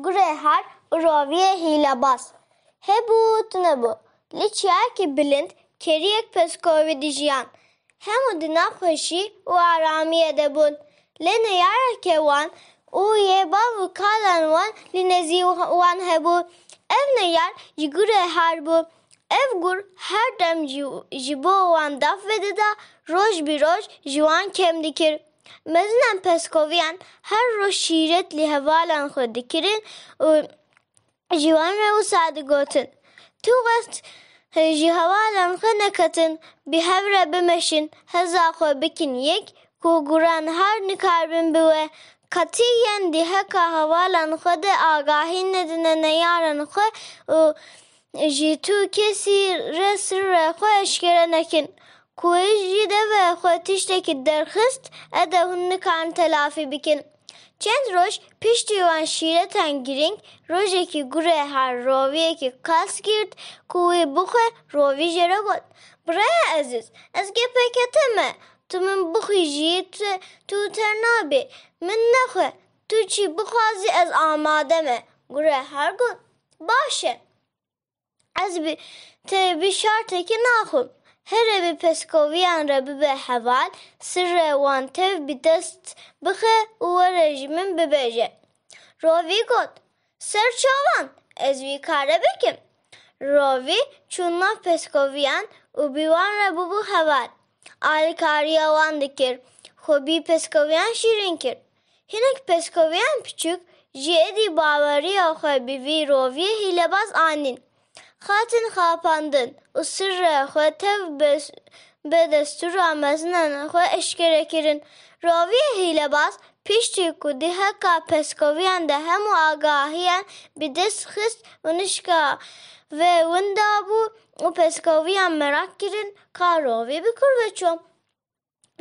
گره هر راوی هیلباز هبود نبو لیچیا کی بلند کریک پسکوی دیجیان همو دنا خوشی و آرامی دبون لنه یاره که وان او یه بابو کالان وان لنزی وان هبو ev ne yer yigure harbu ev gur her dem jibo wan daf vedida roj bir roj jiwan kem dikir mezinen peskoviyan her roj şiret li hevalan xwe dikirin û jiwan re wisa digotin tu west ji hevalan xwe neketin bi hev re bimeşin heza xwe bikin yek ku guran her nikarbin biwe katiyen diheka havalan xwe de agahî nedine neyaran xwe û ji tu kesî re sirre xwe eşkere nekin. Ku jî devê xwe tiştekî derxist ede hûn nikarin telafî bikin. Çend roj piştî wan şîretan girîng rojekî gurê her roviyekî qas girt ku wê bixwe rovî jê re got biraya eziz ez gepeke te me tu min bixwîjî tu ternabî min nexwe tu çî bixwazî ez amade me gurê her got baş e ez te bi şartekî naxwim here bi peskoviyan re bibe heval sirrê wan tev bi dest bixe û were ji min bibêje rovî got serçavan ez vî kare bikim rovî çû nav peskoviyan û bi wan re bûbû heval alîkariya wan dikir xwe bî peskoviyan şîrîn kir hinek peskoviyan piçûk ji êdî baweriya xwe bi vî roviyê hîlebaz anîn xatin xapandin û sirrê xwe tev bi destûra mezinan xwe eşkere kirin roviyê hîlebaz piştî ku diheka peskoviyan de hemû agahiyan bi dest xist û nişka vê winda bû û peskoviyan merak kirin ka rovî bikur veçû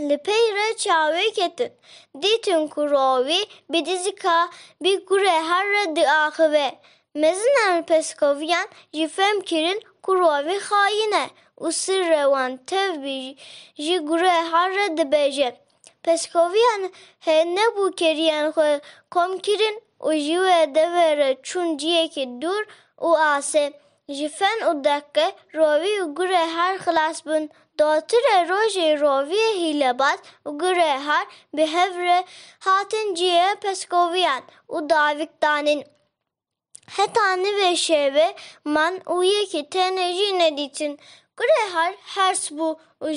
li pey re çavê ketin dîtin ku rovî bi dizika bi gurê her re diaxive mezinan peskoviyan jî fehm kirin ku rovî xayîn e û sirrê wan tev jî gurê her re dibêje peskoviyan hê nebû keriyan xwe kom kirin û ji wê devê re çûn ciyekî dûr û asê ji fen û deqe rovî û gurê her xilas bûn dotirê rojê roviyê hîlebaz û gurê her bi hev re hatin ciyê peskoviyan û davîk danîn heta nivê şêvê man û yekî tenê jî nedîtin gurê her hers bû û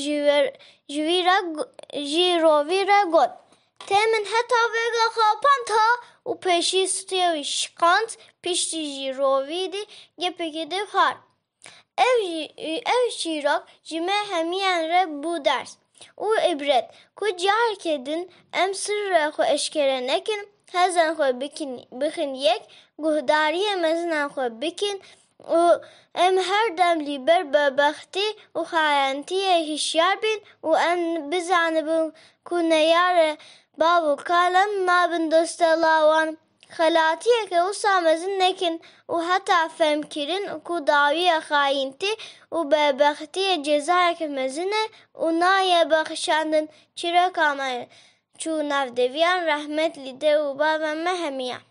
ji rovî re got tê min heta vêga xapand ha û pêşî stêwî şiqand piştî jî rovî dî gepekî dixwar ev çîrok ji me hemiyan re bû ders û îbret ku careke din em sirrê xwe eşkere nekin hezên xwe bixin yek guhdariyê mezinan xwe bikin û em her dem li ber bebextî û xayentiyê hişyar bin û em bizanibin ku neyarê bav û kal em nabin dostela wan xelatiyeke wisa mezin nekin û heta femkirin ku dawiyê xayîntî û bebextiyê cezayeke mezin e û nayê bexşandin çîroka me çû navdeviyan rehmet li dê û bavên me hemiyan